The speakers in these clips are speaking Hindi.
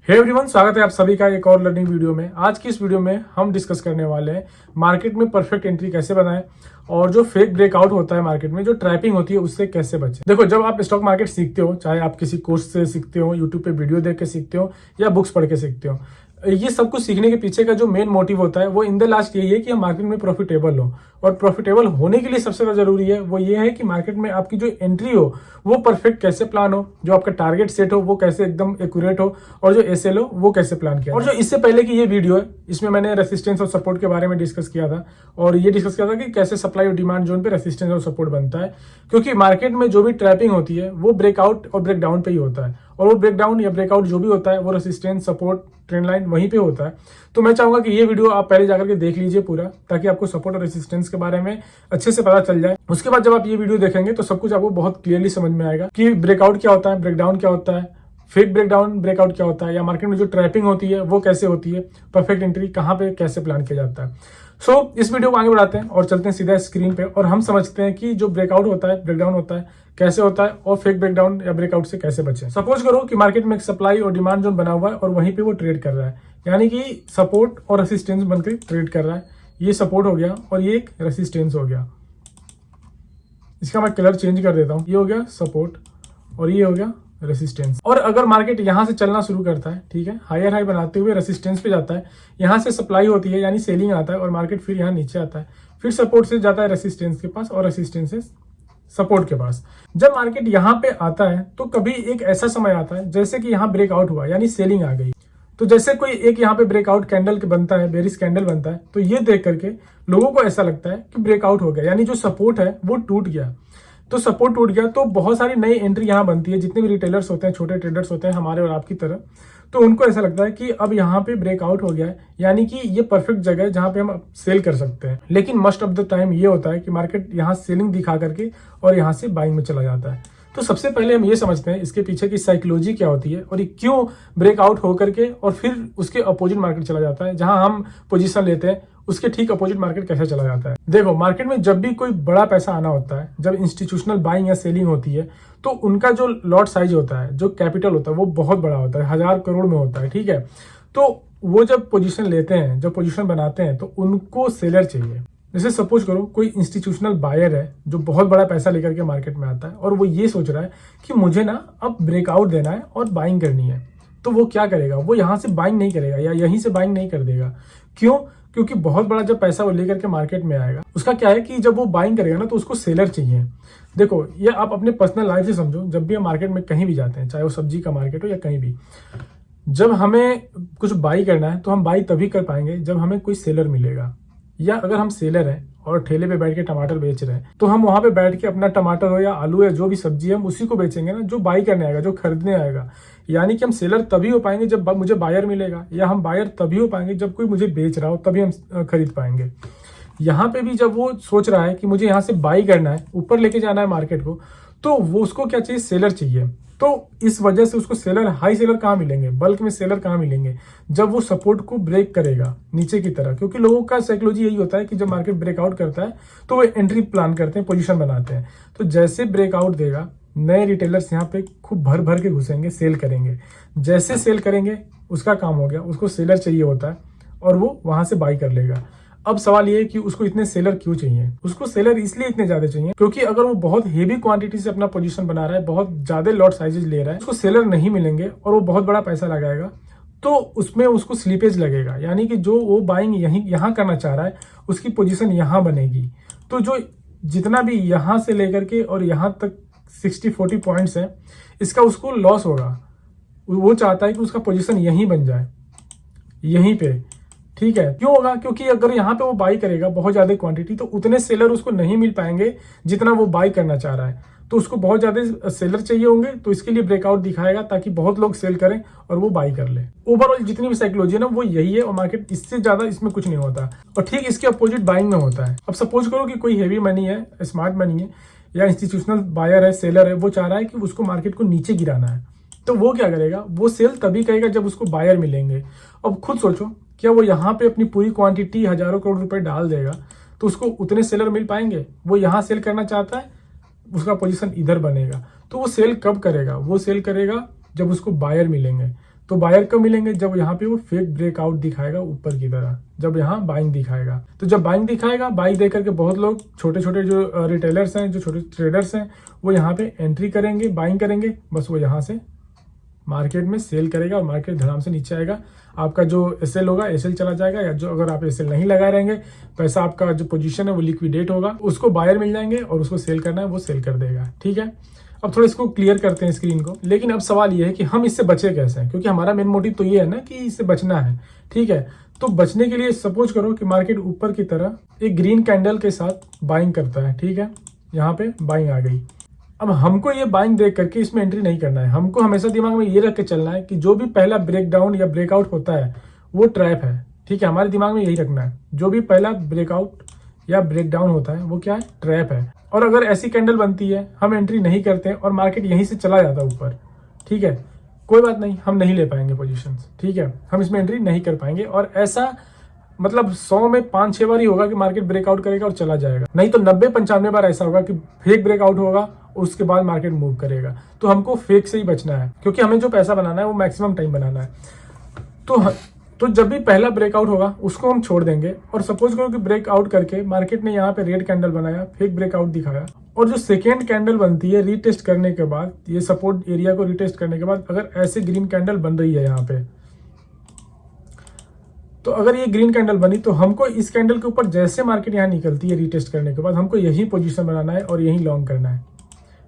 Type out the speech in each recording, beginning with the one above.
हे एवरीवन, स्वागत है आप सभी का एक और लर्निंग वीडियो में। आज की इस वीडियो में हम डिस्कस करने वाले हैं मार्केट में परफेक्ट एंट्री कैसे बनाएं और जो फेक ब्रेकआउट होता है मार्केट में, जो ट्रैपिंग होती है, उससे कैसे बचें। देखो, जब आप स्टॉक मार्केट सीखते हो, चाहे आप किसी कोर्स से सीखते हो, यूट्यूब पे वीडियो देख के सीखते हो या बुक्स पढ़ के सीखते हो, ये सब कुछ सीखने के पीछे का जो मेन मोटिव होता है वो इन द लास्ट यही है कि हम मार्केट में प्रॉफिटेबल हो। और प्रॉफिटेबल होने के लिए सबसे ज्यादा जरूरी है वो ये है कि मार्केट में आपकी जो एंट्री हो वो परफेक्ट कैसे प्लान हो, जो आपका टारगेट सेट हो वो कैसे एकदम एक्यूरेट हो, और जो एसएल हो वो कैसे प्लान किया। और जो इससे पहले की ये वीडियो है, इसमें मैंने रेसिस्टेंस और सपोर्ट के बारे में डिस्कस किया था, और ये डिस्कस किया था कि कैसे सप्लाई और डिमांड जोन पे रेसिस्टेंस और सपोर्ट बनता है। क्योंकि मार्केट में जो भी ट्रैपिंग होती है वो ब्रेकआउट और ब्रेकडाउन पे ही होता है, और वो ब्रेकडाउन या ब्रेकआउट जो भी होता है वो रेसिस्टेंस, सपोर्ट, ट्रेंड लाइन वहीं पे होता है। तो मैं चाहूंगा कि ये वीडियो आप पहले जाकर के देख लीजिए पूरा, ताकि आपको सपोर्ट और रेसिस्टेंस के बारे में अच्छे से पता चल जाए। उसके बाद जब आप ये वीडियो देखेंगे तो सब कुछ आपको बहुत क्लियरली समझ में आएगा कि ब्रेकआउट क्या होता है, ब्रेकडाउन क्या होता है, फेक ब्रेकडाउन ब्रेकआउट क्या होता है, या मार्केट में जो ट्रैपिंग होती है वो कैसे होती है, परफेक्ट एंट्री कहाँ पे कैसे प्लान किया जाता है। इस वीडियो को आगे बढ़ाते हैं और चलते हैं सीधा स्क्रीन पे, और हम समझते हैं कि जो ब्रेकआउट होता है, ब्रेकडाउन होता है, कैसे होता है, और फेक ब्रेकडाउन या ब्रेकआउट से कैसे बचें। सपोज करो कि मार्केट में एक सप्लाई और डिमांड जोन बना हुआ है और वहीं पे वो ट्रेड कर रहा है, यानी कि सपोर्ट और रेसिस्टेंस बनकर ट्रेड कर रहा है। ये सपोर्ट हो गया और ये एक रेसिस्टेंस हो गया। इसका मैं कलर चेंज कर देता हूं। ये हो गया सपोर्ट और ये हो गया रेसिस्टेंस। और अगर मार्केट यहां से चलना शुरू करता है, ठीक है, हायर हाई बनाते हुए रेसिस्टेंस पे जाता है, यहां से सप्लाई होती है यानी सेलिंग आता है, और मार्केट फिर यहां नीचे आता है, फिर सपोर्ट से जाता है रेसिस्टेंस के पास और रेसिस्टेंस से सपोर्ट के पास। जब मार्केट यहां पे आता है तो कभी एक ऐसा समय आता है जैसे कि यहां ब्रेकआउट हुआ यानी सेलिंग आ गई। तो जैसे कोई एक यहाँ पे ब्रेकआउट कैंडल बनता है, बेरिश कैंडल बनता है, तो ये देख करके लोगों को ऐसा लगता है कि ब्रेकआउट हो गया, यानी जो सपोर्ट है वो टूट गया। तो सपोर्ट टूट गया तो बहुत सारी नई एंट्री यहाँ बनती है। जितने भी रिटेलर्स होते हैं, छोटे ट्रेडर्स होते हैं हमारे और आपकी तरह, तो उनको ऐसा लगता है कि अब यहाँ पे ब्रेकआउट हो गया है, यानी कि ये परफेक्ट जगह है जहां पे हम सेल कर सकते हैं। लेकिन मोस्ट ऑफ द टाइम ये होता है कि मार्केट यहाँ सेलिंग दिखा करके और यहाँ से बाइंग में चला जाता है। तो सबसे पहले हम ये समझते हैं इसके पीछे की साइकोलॉजी क्या होती है, और ये क्यों ब्रेकआउट होकर के और फिर उसके अपोजिट मार्केट चला जाता है, जहां हम पोजीशन लेते हैं उसके ठीक अपोजिट मार्केट कैसे चला जाता है। देखो, मार्केट में जब भी कोई बड़ा पैसा आना होता है, जब इंस्टीट्यूशनल बाइंग या सेलिंग होती है, तो उनका जो लॉट साइज होता है, जो कैपिटल होता है, वो बहुत बड़ा होता है, 1000 करोड़ में होता है, ठीक है। तो वो जब पोजीशन लेते हैं, जब पोजीशन बनाते हैं, तो उनको सेलर चाहिए। जैसे सपोज करो कोई इंस्टीट्यूशनल बायर है जो बहुत बड़ा पैसा लेकर के मार्केट में आता है, और वो ये सोच रहा है कि मुझे ना अब ब्रेकआउट देना है और बाइंग करनी है। तो वो क्या करेगा, वो यहां से बाइंग नहीं करेगा या यहीं से बाइंग नहीं कर देगा। क्यों? क्योंकि बहुत बड़ा जब पैसा वो लेकर के मार्केट में आएगा, उसका क्या है कि जब वो बाइंग करेगा ना तो उसको सेलर चाहिए। देखो, ये आप अपने पर्सनल लाइफ से समझो। जब भी हम मार्केट में कहीं भी जाते हैं, चाहे वो सब्जी का मार्केट हो या कहीं भी, जब हमें कुछ बाई करना है तो हम बाई तभी कर पाएंगे जब हमें कोई सेलर मिलेगा। या अगर हम सेलर हैं और ठेले पे बैठ के टमाटर बेच रहे हैं, तो हम वहां पे बैठ के अपना टमाटर हो या आलू या जो भी सब्जी है, हम उसी को बेचेंगे ना जो बाई करने आएगा, जो खरीदने आएगा। यानी कि हम सेलर तभी हो पाएंगे जब मुझे बायर मिलेगा, या हम बायर तभी हो पाएंगे जब कोई मुझे बेच रहा हो, तभी हम खरीद पाएंगे। यहाँ पे भी जब वो सोच रहा है कि मुझे यहाँ से बाई करना है, ऊपर लेके जाना है मार्केट को, तो वो उसको क्या चाहिए, सेलर चाहिए। तो इस वजह से उसको सेलर, हाई सेलर कहाँ मिलेंगे, बल्क में सेलर कहाँ मिलेंगे, जब वो सपोर्ट को ब्रेक करेगा नीचे की तरह। क्योंकि लोगों का साइकोलॉजी यही होता है कि जब मार्केट ब्रेकआउट करता है तो वो एंट्री प्लान करते हैं, पोजीशन बनाते हैं। तो जैसे ब्रेकआउट देगा, नए रिटेलर्स यहाँ पे खूब भर भर के घुसेंगे, सेल करेंगे। जैसे सेल करेंगे उसका काम हो गया, उसको सेलर चाहिए होता है और वो वहां से बाई कर लेगा। अब सवाल ये है कि उसको इतने सेलर क्यों चाहिए। उसको सेलर इसलिए इतने ज्यादा चाहिए क्योंकि अगर वो बहुत हेवी क्वांटिटी से अपना पोजीशन बना रहा है, बहुत ज्यादा लॉट साइजेस ले रहा है, उसको सेलर नहीं मिलेंगे और वो बहुत बड़ा पैसा लगाएगा, तो उसमें उसको स्लीपेज लगेगा। यानी कि जो वो बाइंग यहाँ करना चाह रहा है उसकी पोजीशन यहाँ बनेगी। तो जो जितना भी यहाँ से लेकर के और यहाँ तक 60-40 पॉइंट्स है, इसका उसको लॉस होगा। वो चाहता है कि उसका पोजीशन यहीं बन जाए, यहीं पे, ठीक है। क्यों होगा? क्योंकि अगर यहाँ पे वो बाई करेगा बहुत ज्यादा क्वांटिटी, तो उतने सेलर उसको नहीं मिल पाएंगे जितना वो बाई करना चाह रहा है। तो उसको बहुत ज्यादा सेलर चाहिए होंगे, तो इसके लिए ब्रेकआउट दिखाएगा ताकि बहुत लोग सेल करें और वो बाई कर ले। ओवरऑल जितनी भी साइकोलॉजी है ना, वो यही है, और मार्केट इससे ज्यादा इसमें कुछ नहीं होता। और ठीक इसके अपोजिट बाइंग में होता है। अब सपोज करो कि कोई हेवी मनी है, स्मार्ट मनी है, या इंस्टीट्यूशनल बायर है, सेलर है, वो चाह रहा है कि उसको मार्केट को नीचे गिराना है। तो वो क्या करेगा, वो सेल तभी करेगा जब उसको बायर मिलेंगे। अब खुद सोचो, क्या वो यहाँ पे अपनी पूरी क्वांटिटी हजारों करोड़ रुपए डाल देगा तो उसको उतने सेलर मिल पाएंगे? वो यहाँ सेल करना चाहता है, उसका पोजीशन इधर बनेगा, तो वो सेल कब करेगा? वो सेल करेगा जब उसको बायर मिलेंगे। तो बायर कब मिलेंगे? जब यहाँ पे वो फेक ब्रेकआउट दिखाएगा ऊपर की तरह, जब यहाँ बाइंग दिखाएगा। तो जब बाइंग दिखाएगा, बाई दे करके बहुत लोग छोटे छोटे जो रिटेलर्स हैं, जो छोटे ट्रेडर्स हैं, वो यहाँ पे एंट्री करेंगे, बाइंग करेंगे, बस वो यहाँ से मार्केट में सेल करेगा और मार्केट धड़ाम से नीचे आएगा। आपका जो एसएल होगा, एसएल चला जाएगा, या जो अगर आप एसएल नहीं लगा रहेंगे, पैसा आपका जो पोजीशन है वो लिक्विडेट होगा, उसको बायर मिल जाएंगे और उसको सेल करना है वो सेल कर देगा। ठीक है, अब थोड़ा इसको क्लियर करते हैं स्क्रीन को। लेकिन अब सवाल ये है कि हम इससे बचे कैसे हैं, क्योंकि हमारा मेन मोटिव तो ये है ना कि इससे बचना है। ठीक है, तो बचने के लिए सपोज करो कि मार्केट ऊपर की तरह एक ग्रीन कैंडल के साथ बाइंग करता है। ठीक है, यहाँ पे बाइंग आ गई। अब हमको ये बाइंग देख करके इसमें एंट्री नहीं करना है। हमको हमेशा दिमाग में ये रख के चलना है कि जो भी पहला ब्रेकडाउन या ब्रेकआउट होता है वो ट्रैप है। ठीक है, हमारे दिमाग में यही रखना है, जो भी पहला ब्रेकआउट या ब्रेकडाउन होता है वो क्या है? ट्रैप है। और अगर ऐसी कैंडल बनती है, हम एंट्री नहीं करते और मार्केट यहीं से चला जाता है ऊपर, ठीक है, कोई बात नहीं, हम नहीं ले पाएंगे पोजीशंस। ठीक है, हम इसमें एंट्री नहीं कर पाएंगे। और ऐसा मतलब 100 में 5-6 बार ही होगा कि मार्केट ब्रेकआउट करेगा और चला जाएगा, नहीं तो 90-95 बार ऐसा होगा कि फेक ब्रेकआउट होगा, उसके बाद मार्केट मूव करेगा। तो हमको फेक से ही बचना है, क्योंकि हमें जो पैसा बनाना है वो मैक्सिमम टाइम बनाना है। तो जब भी पहला ब्रेकआउट होगा उसको हम छोड़ देंगे। और सपोज करो कि ब्रेकआउट करके मार्केट ने यहाँ पे रेड कैंडल बनाया, फेक ब्रेकआउट दिखाया, और जो सेकेंड कैंडल बनती है रीटेस्ट करने के बाद, ये सपोर्ट एरिया को रीटेस्ट करने के बाद अगर ऐसे ग्रीन कैंडल बन रही है यहाँ पे, तो अगर ये ग्रीन कैंडल बनी तो हमको इस कैंडल के ऊपर जैसे मार्केट यहाँ निकलती है रीटेस्ट करने के बाद, हमको यही पोजीशन बनाना है और यही लॉन्ग करना है।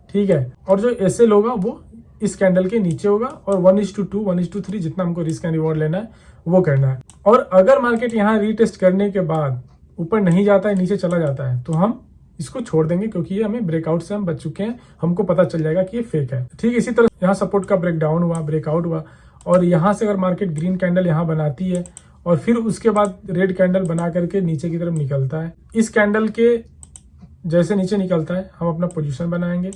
ठीक है, और जो एसएल होगा वो इस कैंडल के नीचे होगा और 1:2, 1:3 जितना हमको रिस्क एंड रिवॉर्ड लेना है वो करना है। और अगर मार्केट यहाँ रीटेस्ट करने के बाद ऊपर नहीं जाता है, नीचे चला जाता है, तो हम इसको छोड़ देंगे, क्योंकि ये हमें ब्रेकआउट से हम बच चुके हैं, हमको पता चल जाएगा कि ये फेक है। ठीक, इसी तरह यहाँ सपोर्ट का ब्रेकडाउन हुआ, ब्रेकआउट हुआ, और यहाँ से अगर मार्केट ग्रीन कैंडल यहाँ बनाती है और फिर उसके बाद रेड कैंडल बना करके नीचे की तरफ निकलता है, इस कैंडल के जैसे नीचे निकलता है हम अपना पोजीशन बनाएंगे,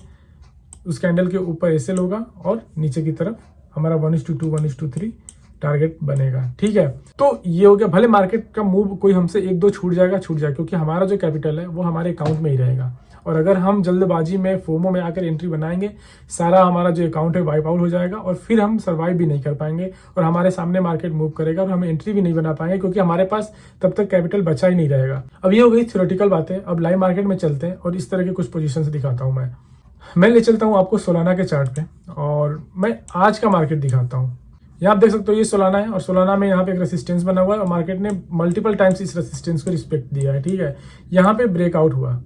उस कैंडल के ऊपर एसएल होगा और नीचे की तरफ हमारा 1:2, 1:3 टारगेट बनेगा। ठीक है, तो ये हो गया। भले मार्केट का मूव कोई हमसे 1-2 छूट जाएगा, क्योंकि हमारा जो कैपिटल है वो हमारे अकाउंट में ही रहेगा। और अगर हम जल्दबाजी में फोमो में आकर एंट्री बनाएंगे, सारा हमारा जो अकाउंट है वाइप आउट हो जाएगा और फिर हम सर्वाइव भी नहीं कर पाएंगे और हमारे सामने मार्केट मूव करेगा और हम एंट्री भी नहीं बना पाएंगे, क्योंकि हमारे पास तब तक कैपिटल बचा ही नहीं रहेगा। अब ये हो गई थ्योरेटिकल बातें। अब लाइव मार्केट में चलते हैं और इस तरह के कुछ पोजीशन दिखाता हूँ। मैं ले चलता हूँ आपको सोलाना के चार्ट पे और मैं आज का मार्केट दिखाता हूँ। यहाँ आप देख सकते हो ये सोलाना है और सोलाना में यहाँ पे एक रेसिस्टेंस बना हुआ है और मार्केट ने मल्टीपल टाइम्स इस रेसिस्टेंस को रिस्पेक्ट दिया है। ठीक है, यहाँ पे ब्रेकआउट हुआ,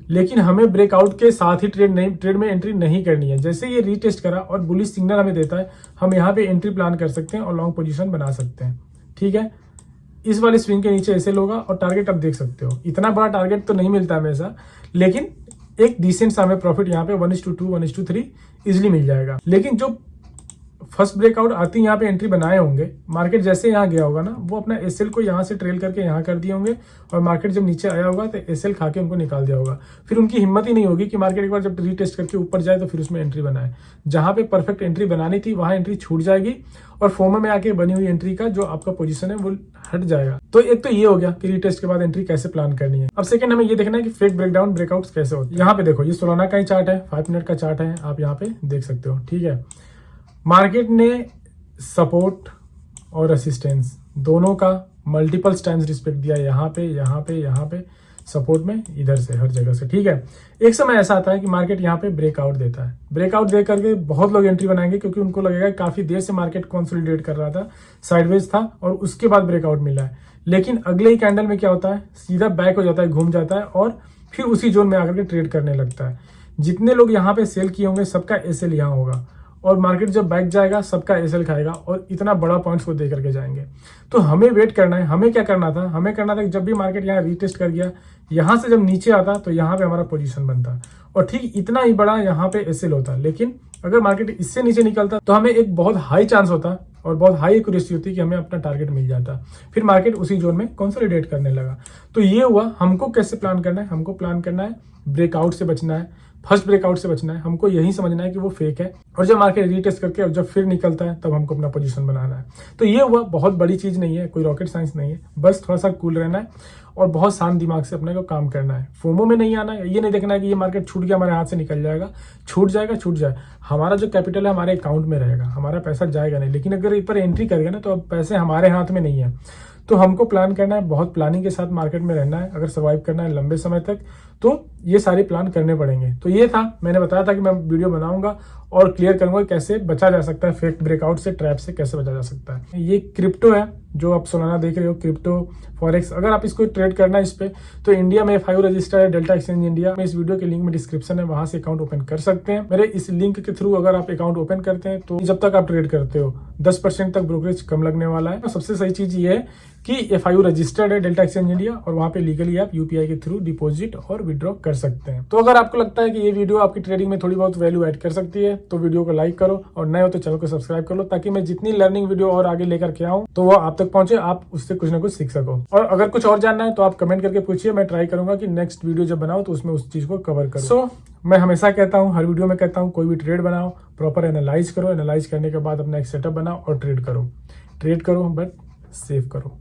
लेकिन हमें ब्रेकआउट के साथ ही ट्रेड में एंट्री नहीं करनी है। जैसे ये रीटेस्ट करा और बुलिश सिग्नल हमें देता है, हम यहाँ पे एंट्री प्लान कर सकते हैं और लॉन्ग पोजीशन बना सकते हैं। ठीक है, इस वाले स्विंग के नीचे ऐसे होगा और टारगेट आप देख सकते हो, इतना बड़ा टारगेट तो नहीं मिलता हमेशा, लेकिन एक डिसेंट सा हमें प्रॉफिट यहाँ पे 1:2, 1:3 इजिली मिल जाएगा। लेकिन जो फर्स्ट ब्रेकआउट आती यहाँ पे एंट्री बनाए होंगे, मार्केट जैसे यहाँ गया होगा ना, वो अपना एसएल को यहाँ से ट्रेल करके यहाँ कर दिए होंगे और मार्केट जब नीचे आया होगा तो एसएल खा के उनको निकाल दिया होगा। फिर उनकी हिम्मत ही नहीं होगी कि मार्केट एक बार जब रीटेस्ट करके ऊपर जाए तो फिर उसमें एंट्री बनाए। जहां पे परफेक्ट एंट्री बनानी थी वहां एंट्री छूट जाएगी और फोमो में आके बनी हुई एंट्री का जो आपका पोजीशन है वो हट जाएगा। तो एक तो ये हो गया कि रीटेस्ट के बाद एंट्री कैसे प्लान करनी है। अब सेकंड हमें ये देखना है कि फेक ब्रेकडाउन ब्रेकआउट्स कैसे होते हैं। यहाँ पे देखो, ये सोलाना का ही चार्ट है, 5 मिनट का चार्ट है, आप यहाँ पे देख सकते हो। ठीक है, मार्केट ने सपोर्ट और रेसिस्टेंस दोनों का मल्टीपल टाइम्स रिस्पेक्ट दिया, यहाँ पे सपोर्ट में, इधर से, हर जगह से। ठीक है, एक समय ऐसा आता है कि मार्केट यहाँ पे ब्रेकआउट देता है। ब्रेकआउट दे करके बहुत लोग एंट्री बनाएंगे, क्योंकि उनको लगेगा काफी देर से मार्केट कंसोलिडेट कर रहा था, साइडवेज था और उसके बाद ब्रेकआउट मिला है। लेकिन अगले ही कैंडल में क्या होता है, सीधा बैक हो जाता है, घूम जाता है और फिर उसी जोन में आकर के ट्रेड करने लगता है। जितने लोग यहाँ पे सेल किए होंगे सबका एसएल यहाँ होगा और मार्केट जब बैक जाएगा सबका एसएल खाएगा और इतना बड़ा पॉइंट्स को दे करके जाएंगे। तो हमें वेट करना है। हमें क्या करना था, हमें करना था कि जब भी मार्केट यहाँ रीटेस्ट कर गया, यहाँ से जब नीचे आता तो यहाँ पे हमारा पोजीशन बनता और ठीक इतना ही बड़ा यहाँ पे एसएल होता। लेकिन अगर मार्केट इससे नीचे निकलता तो हमें एक बहुत हाई चांस होता और बहुत हाई एक्यूरेसी होती कि हमें अपना टारगेट मिल जाता। फिर मार्केट उसी जोन में कंसोलिडेट करने लगा। तो ये हुआ। हमको कैसे प्लान करना है, हमको प्लान करना है ब्रेकआउट से बचना है। फर्स्ट ब्रेकआउट से बचना है, हमको यही समझना है कि वो फेक है, और जब मार्केट रीटेस्ट करके और जब फिर निकलता है तब हमको अपना पोजीशन बनाना है। तो ये हुआ, बहुत बड़ी चीज नहीं है, कोई रॉकेट साइंस नहीं है, बस थोड़ा सा कूल रहना है और बहुत शांत दिमाग से अपने को काम करना है। फोमो में नहीं आना है, ये नहीं देखना है कि ये मार्केट छूट गया हमारे हाथ से निकल जाएगा, छूट जाए। हमारा जो कैपिटल है हमारे अकाउंट में रहेगा, हमारा पैसा जाएगा नहीं। लेकिन अगर इस पर एंट्री करेगा ना तो अब पैसे हमारे हाथ में नहीं है। तो हमको प्लान करना है, बहुत प्लानिंग के साथ मार्केट में रहना है। अगर सर्वाइव करना है लंबे समय तक तो ये सारे प्लान करने पड़ेंगे। तो ये था, मैंने बताया था कि मैं वीडियो बनाऊंगा और क्लियर करूंगा कैसे बचा जा सकता है फेक ब्रेकआउट से, ट्रैप से कैसे बचा जा सकता है। ये क्रिप्टो है जो आप सोलाना देख रहे हो, क्रिप्टो फॉरेक्स। अगर आप इसको ट्रेड करना है इस पे तो इंडिया में FIU रजिस्टर्ड है, डेल्टा एक्सचेंज इंडिया में। इस वीडियो के लिंक में डिस्क्रिप्शन है, वहां से अकाउंट ओपन कर सकते हैं। मेरे इस लिंक के थ्रू अगर आप अकाउंट ओपन करते हैं तो जब तक आप ट्रेड करते हो 10% तक ब्रोकरेज कम लगने वाला है। सबसे सही चीज ये है कि FIU रजिस्टर्ड है, डेल्टा एक्सचेंज इंडिया, और वहां पे लीगली आप UPI के थ्रू डिपॉजिट और विड्रॉ कर सकते हैं। तो अगर आपको लगता है कि ये वीडियो आपकी ट्रेडिंग में थोड़ी बहुत वैल्यू ऐड कर सकती है तो वीडियो को लाइक करो, और नए हो तो चैनल को सब्सक्राइब कर लो, ताकि मैं जितनी लर्निंग वीडियो और आगे लेकर के आऊं तो वो आप तक पहुंचे, आप उससे कुछ ना कुछ सीख सको। और अगर कुछ और जानना है तो आप कमेंट करके पूछिए, मैं ट्राई करूंगा कि नेक्स्ट वीडियो जब बनाओ तो उसमें उस चीज को कवर करो। सो मैं हमेशा कहता हूँ, हर वीडियो में कहता हूँ, कोई भी ट्रेड बनाओ, प्रॉपर एनालाइज करो, एनालाइज करने के बाद अपना एक सेटअप बनाओ और ट्रेड करो बट सेव करो।